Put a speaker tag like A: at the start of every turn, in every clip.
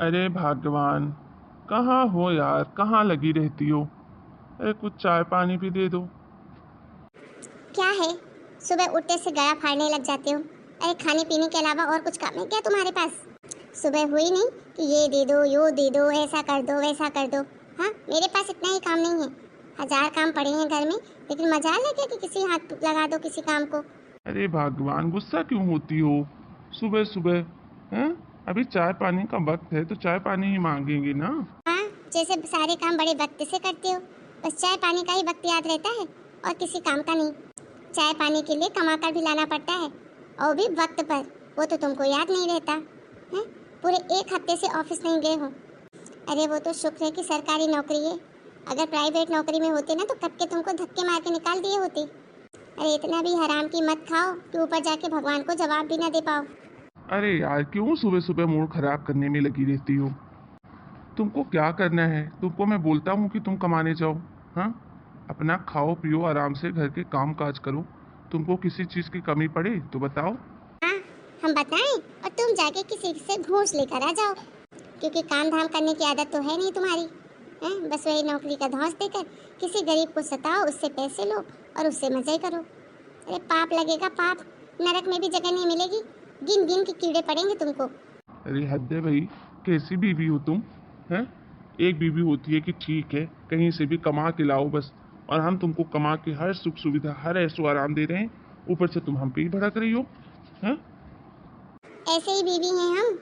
A: अरे भगवान, कहाँ हो यार? कहाँ लगी रहती हो? अरे कुछ चाय पानी भी दे दो।
B: क्या है, सुबह उठते से गला फाड़ने लग जाते हो। अरे खाने पीने के अलावा और कुछ काम है क्या तुम्हारे पास? सुबह हुई नहीं कि ये दे दो, यो दे दो, ऐसा कर दो, वैसा कर दो। हाँ, मेरे पास इतना ही काम नहीं है। हजार काम पड़े हैं घर में, लेकिन मजाल है क्या कि किसी हाथ लगा दो किसी काम को।
A: अरे भगवान, गुस्सा क्यों होती हो सुबह सुबह? हैं? अभी चाय पानी का वक्त है तो चाय पानी ही मांगेंगे ना।
B: हाँ, जैसे सारे काम बड़े वक्त से करते हो। बस चाय पानी का ही वक्त याद रहता है और किसी काम का नहीं। चाय पानी के लिए कमा कर भी लाना पड़ता है, और भी वक्त पर। वो तो तुमको याद नहीं रहता है। पूरे एक हफ्ते से ऑफिस नहीं गए हो। अरे वो तो शुक्र है कि सरकारी नौकरी है। अगर प्राइवेट नौकरी में होते ना तो कब के तुमको धक्के मार के निकाल दिए होते। अरे इतना भी हराम की मत खाओ कि ऊपर जाके भगवान को जवाब भी ना दे पाओ।
A: अरे यार, क्यों सुबह सुबह मूड खराब करने में लगी रहती हो? तुमको क्या करना है? तुमको मैं बोलता हूँ कि तुम कमाने जाओ। हाँ, अपना खाओ पियो, आराम से घर के काम काज करो। तुमको किसी चीज की कमी पड़े तो बताओ।
B: हाँ, हम बताएं और तुम जाके किसी से घूस लेकर आ जाओ, क्योंकि काम धाम करने की आदत तो है नहीं तुम्हारी। हैं, बस वही नौकरी का धौंस देकर किसी गरीब को सताओ, उससे पैसे लो और उससे मजे करो। अरे पाप लगेगा पाप, नरक में भी जगह नहीं मिलेगी। गिन गिन के कीड़े पड़ेंगे तुमको।
A: अरे हद है भाई, कैसी बीवी हो तुम? हैं? एक बीवी होती है कि ठीक है, कहीं से भी कमा के लाओ बस, और हम तुमको कमा के हर सुख सुविधा, हर ऐसो आराम दे रहे हैं, ऊपर से तुम हम पे ही भड़क रही हो। हैं?
B: ऐसे ही बीवी हैं हम,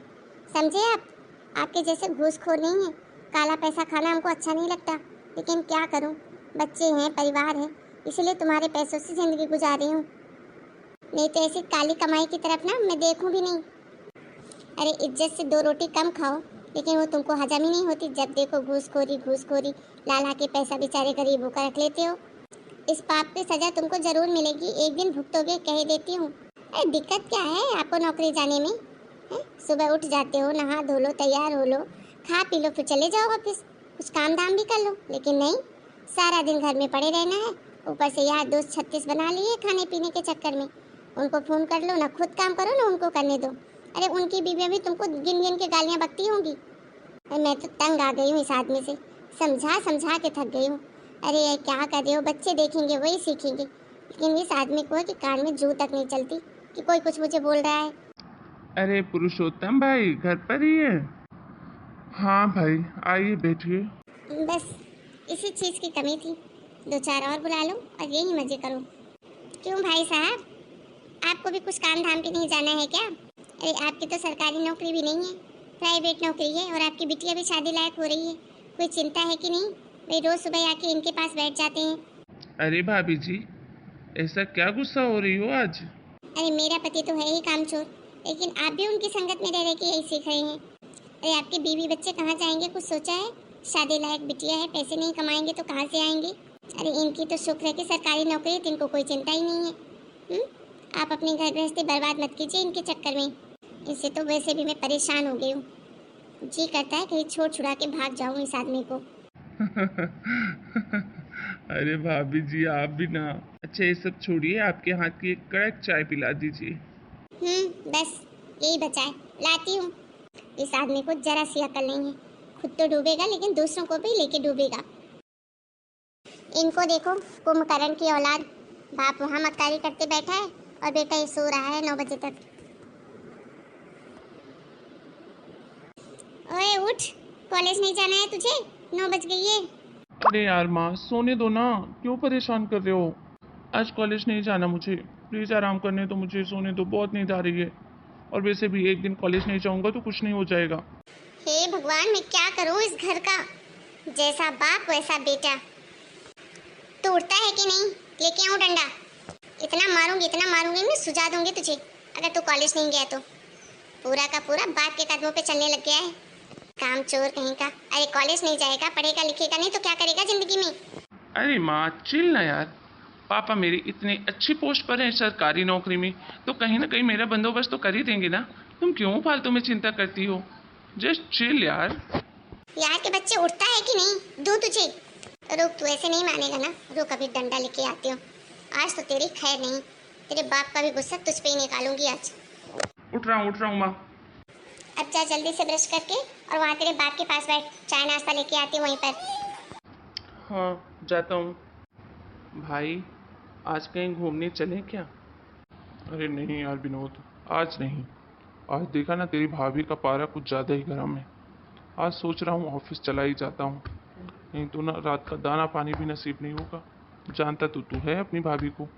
B: समझे आप? आपके जैसे घूसखोर नहीं है। काला पैसा खाना हमको अच्छा नहीं लगता, लेकिन क्या करूं, बच्चे हैं, परिवार है, इसलिए तुम्हारे पैसों से जिंदगी गुजार रही हूँ। नहीं तो ऐसी काली कमाई की तरफ ना मैं देखूं भी नहीं। अरे इज्जत से दो रोटी कम खाओ, लेकिन वो तुमको हजम ही नहीं होती। जब देखो घूसखोरी घूसखोरी, लाला के पैसा बेचारे गरीबों का रख लेते हो। इस पाप की सजा तुमको जरूर मिलेगी, एक दिन भुगतोगे, कह देती हूँ। अरे दिक्कत क्या है आपको नौकरी जाने में? हैं? सुबह उठ जाते हो, नहा धो लो, तैयार हो लो, खा पी लो, फिर चले जाओ ऑफिस, कुछ काम धाम भी कर लो। लेकिन नहीं, सारा दिन घर में पड़े रहना है। ऊपर से यार दोस्त 36 बना लिए खाने पीने के चक्कर में। उनको फोन कर लो, ना खुद काम करो ना उनको करने दो। अरे उनकी बीवियां भी तुमको गिन गिन के गालियां बकती होंगी। अरे मैं तो तंग आ गई हूँ इस आदमी से, समझा समझा के थक गई हूँ। अरे ये क्या कर रहे हो, बच्चे देखेंगे वही सीखेंगे। लेकिन इस आदमी को है कि कान में जू तक नहीं चलती कि कोई कुछ मुझे बोल रहा है।
A: अरे पुरुषोत्तम भाई घर पर ही है? हाँ भाई, आइए बैठिए।
B: बस इसी चीज़ की कमी थी, दो चार और बुला लो और यही मजे करो। क्यों भाई साहब, आपको भी कुछ काम धाम पे नहीं जाना है क्या? अरे आपकी तो सरकारी नौकरी भी नहीं है, प्राइवेट नौकरी है, और आपकी बिटिया भी शादी लायक हो रही है। कोई चिंता है कि नहीं? वे रोज सुबह आके इनके पास बैठ जाते हैं।
A: अरे भाभी जी, ऐसा क्या गुस्सा हो रही हो आज?
B: अरे मेरा पति तो है ही कामचोर, लेकिन आप भी उनकी संगत में रह रहे के यही सीख रहे हैं। अरे आपके बीवी बच्चे कहाँ जाएंगे, कुछ सोचा है? शादी लायक बिटिया है, पैसे नहीं कमाएंगे तो कहाँ से आएंगे? अरे इनकी तो शुक्र है कि सरकारी नौकरी है, तो इनको कोई चिंता ही नहीं है। आप अपनी घर गृहस्थी बर्बाद मत कीजिए इनके चक्कर में। इससे तो वैसे भी मैं परेशान हो गई हूँ। जी करता है कहीं छोड़ छुड़ा के भाग जाऊँ इस आदमी को।
A: अरे भाभी जी, आप भी ना। अच्छा ये सब छोड़िए, आपके हाथ की एक कड़क चाय पिला दीजिए।
B: बस यही बचा है, लाती हूँ। इस आदमी को जरा सी अकल नहीं है, खुद तो डूबेगा लेकिन दूसरों को भी लेके डूबेगा। इनको देखो, कुंभकर्ण की औलाद। बाप वहाँ मक्कारी करते बैठा है और बेटा ये सो रहा है 9 बजे तक। ओए उठ, कॉलेज नहीं जाना है तुझे? 9 बज गई है।
A: अरे यार माँ, सोने दो ना, क्यों परेशान कर रहे हो? आज कॉलेज नहीं जाना मुझे, प्लीज़ आराम करने दो मुझे, सोने दो, बहुत नींद आ रही है। और वैसे भी एक दिन कॉलेज नहीं जाऊंगा तो कुछ नहीं हो जाएगा।
B: हे भगवान, मैं क्या करूँ इस घर का? जैसा बाप वैसा बेटा। तोड़ता है कि नहीं? लेके आऊँ डंडा? इतना मारूंगी मैं, सुझा दूंगी तुझे अगर तू कॉलेज नहीं गया तो। पूरा का पूरा बाप के कदमों पे चलने लग गया है, काम चोर कहीं का। अरे कॉलेज नहीं जाएगा, पढ़ेगा लिखेगा नहीं तो क्या करेगा जिंदगी में?
A: अरे माँ चिल ना यार, पापा मेरी इतनी अच्छी पोस्ट पर है सरकारी नौकरी में, तो कहीं ना कहीं मेरा बंदोबस्त तो कर ही देंगे ना। तुम क्यों फालतू में चिंता करती हो? जस्ट चिल यार।
B: यार के बच्चे, उठता है कि नहीं? दूं तुझे? रुक, तू ऐसे नहीं मानेगा ना, रुक अभी डंडा लेके आती हूँ। आज तो तेरी खैर नहीं, तेरे बाप का भी गुस्सा तुझ पे ही निकालूंगी आज।
A: उठ रहा हूँ माँ।
B: अब जा जल्दी से ब्रश करके और वहाँ तेरे बाप के पास बैठ, चाय नाश्ता लेके आती हूँ वहीं पर।
A: हाँ जाता हूँ। भाई आज कहीं घूमने चलें क्या? अरे नहीं यार विनोद, आज नहीं। आज देखा ना तेरी भाभी का पारा कुछ ज़्यादा ही गर्म है। आज सोच रहा हूँ ऑफिस चला ही जाता हूँ, नहीं तो ना रात का दाना पानी भी नसीब नहीं होगा। जानता तू है अपनी भाभी को,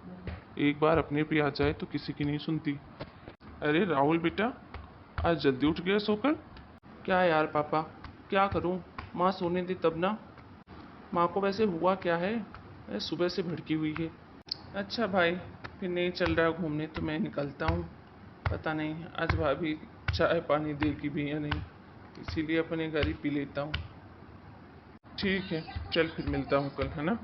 A: एक बार अपने पे आ जाए तो किसी की नहीं सुनती। अरे राहुल बेटा, आज जल्दी उठ गया सोकर? क्या यार पापा, क्या करूँ, माँ सोने दे तब ना। माँ को वैसे हुआ क्या है, सुबह से भड़की हुई है। अच्छा भाई, फिर नहीं चल रहा घूमने तो मैं निकलता हूँ। पता नहीं आज भाभी चाय पानी देगी भी या नहीं, इसीलिए अपने घर ही पी लेता हूँ। ठीक है चल, फिर मिलता हूँ कल, है ना।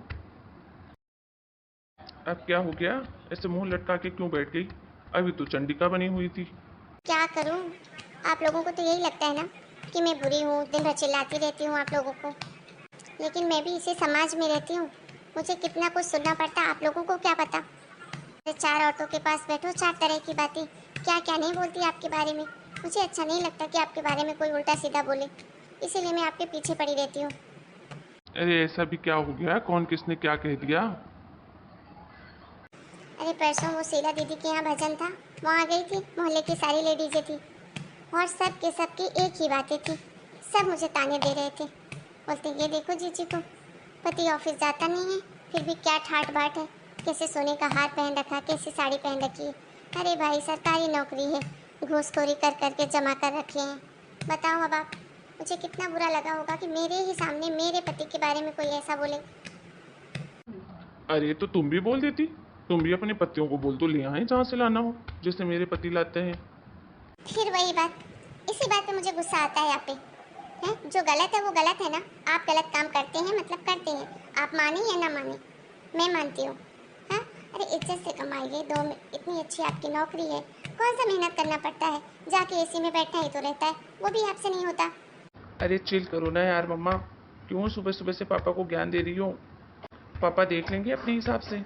A: अब क्या हो गया, ऐसे मुंह लटका के क्यों बैठ गई? अभी तो चंडिका बनी हुई थी।
B: क्या करूँ, आप लोगों को तो यही लगता है ना कि मैं बुरी हूँ, दिन भर चिल्लाती रहती हूँ आप लोगों को। लेकिन मैं भी इसी समाज में रहती हूँ, मुझे कितना कुछ सुनना पड़ता है, आप लोगों को क्या पता। चार औरतों के पास बैठो, चार तरह की बातें क्या क्या नहीं बोलती आपके बारे में। मुझे अच्छा नहीं लगता कि आपके बारे में कोई उल्टा सीधा बोले, इसीलिए मैं आपके पीछे पड़ी रहती हूँ।
A: अरे ऐसा भी क्या हो गया, कौन किसने क्या कह दिया?
B: अरे परसों वो शीला दीदी के यहाँ भजन था, वहाँ गई थी, मोहल्ले की सारी लेडीजें थी और सब के सब की एक ही बातें थी। सब मुझे ताने दे रहे थे, बोलते ये देखो जीजी को, पति ऑफिस जाता नहीं है फिर भी क्या ठाट बाट है, कैसे सोने का हार पहन रखा, कैसे साड़ी पहन रखी है। अरे भाई सरकारी नौकरी है, घूसखोरी कर करके जमा कर रखे हैं। बताओ अब आप, मुझे कितना बुरा लगा होगा कि मेरे ही सामने मेरे पति के बारे में कोई ऐसा बोले।
A: अरे तो तुम भी बोल देती, तुम भी अपने पतियों को बोल तो ले आए जहाँ से लाना हो, जैसे मेरे पति लाते हैं।
B: फिर वही बात, इसी बात पे मुझे गुस्सा आता है यहाँ पे। है जो गलत है वो गलत है ना, आप गलत काम करते हैं मतलब करते हैं, आप माने या ना माने, मैं मानती हूँ। हाँ अरे इज्जत से कमाइए, इतनी अच्छी आपकी नौकरी है, कौन सा मेहनत करना पड़ता है, जाके एसी में बैठना ही तो रहता है, वो भी आपसे नहीं होता।
A: अरे चिल करो ना यार मम्मा, क्यों सुबह सुबह से पापा को ज्ञान दे रही हो? पापा देख लेंगे अपने हिसाब से।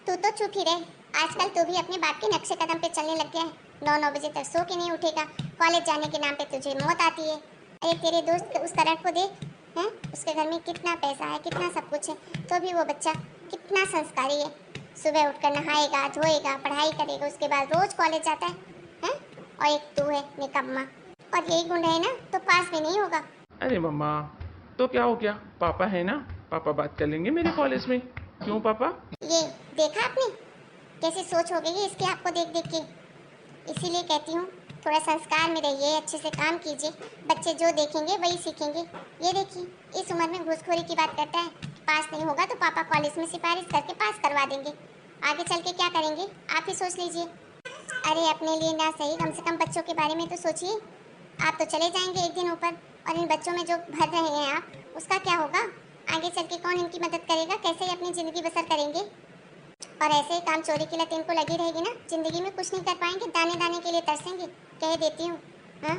B: तू तो चुप ही रहे, आजकल तू भी अपने बाप के नक्शे कदम पे चलने लग गया है। 9-9 बजे तक सो के नहीं उठेगा, कॉलेज जाने के नाम पे तुझे मौत आती है। अरे तेरे दोस्त उस तरह को देख, हैं उसके घर में कितना पैसा है, कितना सब कुछ है, तो भी वो बच्चा कितना संस्कारी है। सुबह उठकर नहाएगा, धोएगा, पढ़ाई करेगा, उसके बाद रोज कॉलेज जाता है, हैं? और एक तू है निकम्मा, और यही गुण है ना तो पास भी नहीं होगा।
A: अरे मम्मा तो क्या हो गया, पापा है ना, पापा बात कर लेंगे मेरे कॉलेज में। क्यों पापा?
B: ये देखा आपने कैसी सोच हो गई है इसकी आपको देख देख के, इसीलिए कहती हूँ थोड़ा संस्कार में रहिए, अच्छे से काम कीजिए, बच्चे जो देखेंगे वही सीखेंगे। ये देखिए इस उम्र में घूसखोरी की बात करता है, पास नहीं होगा तो पापा कॉलेज में सिफारिश करके पास करवा देंगे, आगे चल के क्या करेंगे आप ही सोच लीजिए। अरे अपने लिए ना सही, कम से कम बच्चों के बारे में तो सोचिए। आप तो चले जाएंगे एक दिन ऊपर, और इन बच्चों में जो भर रहे हैं आप, उसका क्या होगा? आगे चल के कौन इनकी मदद करेगा, कैसे ही अपनी ज़िंदगी बसर करेंगे? और ऐसे ही काम चोरी की लत इनको लगी रहेगी ना, जिंदगी में कुछ नहीं कर पाएंगे, दाने दाने के लिए तरसेंगे, कह देती हूँ। हाँ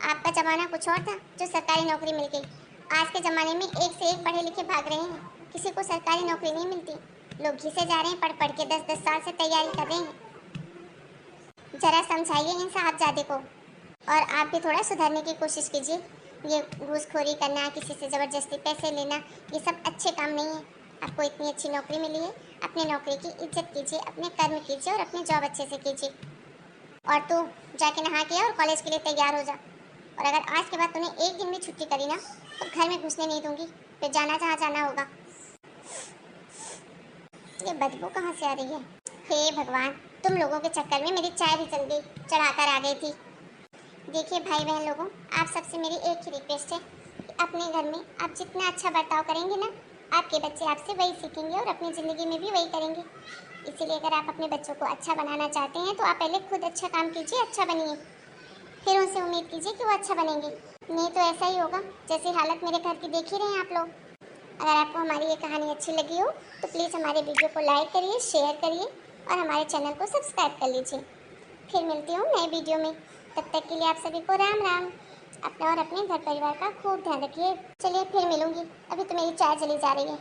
B: आपका ज़माना कुछ और था जो सरकारी नौकरी मिल गई, आज के ज़माने में एक से एक पढ़े लिखे भाग रहे हैं, किसी को सरकारी नौकरी नहीं मिलती, लोग घिसे जा रहे हैं, पढ़ पढ़ के 10-10 साल से तैयारी कर रहे हैं। जरा समझाइए इन साहबजादे को, और आप भी थोड़ा सुधरने की कोशिश कीजिए। ये घूसखोरी करना, किसी से ज़बरदस्ती पैसे लेना, ये सब अच्छे काम नहीं है। आपको इतनी अच्छी नौकरी मिली है, अपने नौकरी की इज्जत कीजिए, अपने कर्म कीजिए और अपनी जॉब अच्छे से कीजिए। और तू जाके नहा के आ और कॉलेज के लिए तैयार हो जा, और अगर आज के बाद तूने एक दिन भी छुट्टी करी ना तो घर में घुसने नहीं दूंगी, फिर जाना जहाँ जाना होगा। ये बदबू कहाँ से आ रही है? हे भगवान, तुम लोगों के चक्कर में मेरी चाय भी जल गई, चढ़ाकर आ गई थी। देखिए भाई बहन लोगों, आप सबसे मेरी एक ही रिक्वेस्ट है कि अपने घर में आप जितना अच्छा बर्ताव करेंगे ना, आपके बच्चे आपसे वही सीखेंगे और अपनी ज़िंदगी में भी वही करेंगे। इसीलिए अगर आप अपने बच्चों को अच्छा बनाना चाहते हैं तो आप पहले खुद अच्छा काम कीजिए, अच्छा बनिए, फिर उनसे उम्मीद कीजिए कि वो अच्छा बनेंगे। नहीं तो ऐसा ही होगा जैसी हालत मेरे घर की देख ही रहे हैं आप लोग। अगर आपको हमारी ये कहानी अच्छी लगी हो तो प्लीज़ हमारे वीडियो को लाइक करिए, शेयर करिए और हमारे चैनल को सब्सक्राइब कर लीजिए। फिर मिलती हूँ नए वीडियो में, तब तक के लिए आप सभी को राम राम। अपने और अपने घर परिवार का खूब ध्यान रखिए। चलिए फिर मिलूंगी, अभी तो मेरी चाय चली जा रही है।